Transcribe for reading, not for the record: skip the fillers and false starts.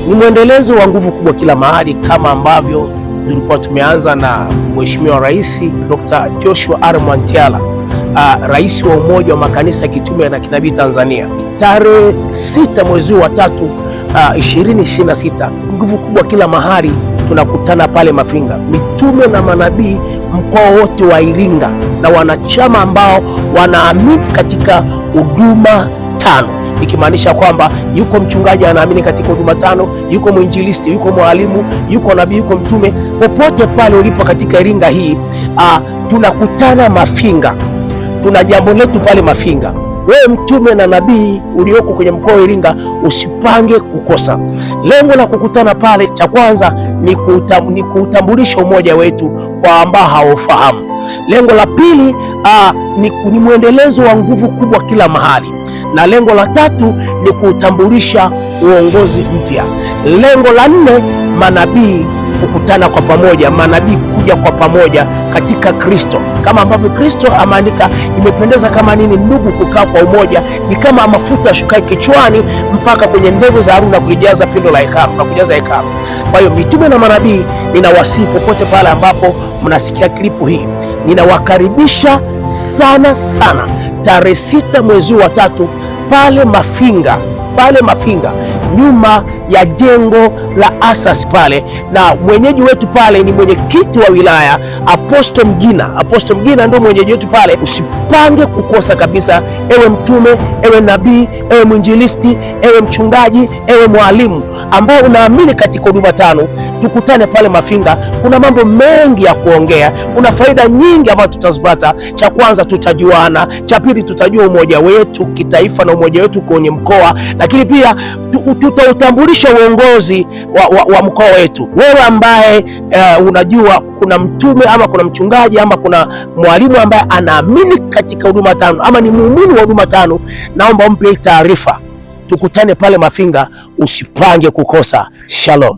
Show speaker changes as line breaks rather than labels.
Ni mwendelezo wa nguvu kubwa kila mahali, kama ambavyo tulikuwa tumeanza na Mheshimiwa Rais Dr. Joshua R. Mwantiala, Rais wa Umoja wa Makanisa ya Kitume na Kinabii Tanzania. Tarehe 6 mwezi wa 3 2026, nguvu kubwa kila mahali, tunakutana pale Mafinga, mitume na manabii mkoa wote wa Iringa na wanachama ambao wanaamini katika huduma tano, ikimaanisha kwamba yuko mchungaji anaamini katika huduma tano, yuko mwinjilisti, yuko mwalimu, yuko nabii, yuko mtume. Popote pale ulipo katika Iringa hii, tunakutana Mafinga, tuna jambo letu pale Mafinga. Wewe mtume na nabii ulioko kwenye mkoa wa Iringa usipange kukosa. Lengo la kukutana pale, cha kwanza ni kuutambulisha umoja wetu kwa ambao hawafahamu. Lengo la pili ni mwendelezo wa nguvu kubwa kila mahali, na lengo la tatu ni kuutambulisha uongozi mpya. Lengo la 4, manabii kukutana kwa pamoja, manabii kuja kwa pamoja katika Kristo, kama ambavyo Kristo ameandika, imependeza kama nini ndugu kukaa kwa umoja, ni kama mafuta yashukae kichwani mpaka kwenye ndevu za Haruni na kulijaza pindo la hekalu na kujaza hekalu. Kwa hiyo mitume na manabii, ninawasihi popote pale ambapo mnasikia klipu hii, ninawakaribisha sana sana tarehe 6 mwezi wa 3 pale Mafinga, nyuma ya jengo la Asasi pale, na mwenyeji wetu pale ni mwenyekiti wa wilaya Apostle Mgina ndio mwenyeji wetu pale. Usipange kukosa kabisa, ewe mtume, ewe nabii, ewe mwinjilisti, ewe mchungaji, ewe mwalimu ambao unaamini katika huduma tano, tukutane pale Mafinga. Kuna mambo mengi ya kuongea, kuna faida nyingi ambazo tutazipata. Cha kwanza tutajuana, cha pili tutajua umoja wetu kitaifa na umoja wetu kwenye mkoa, lakini pia tutautambulisha uongozi wa mkoa wetu. Wewe ambaye unajua kuna mtume ama kuna mchungaji ama kuna mwalimu ambaye anaamini katika huduma tano ama ni muumini wa huduma tano, naomba umpe taarifa. Tukutane pale Mafinga, usipange kukosa. Shalom.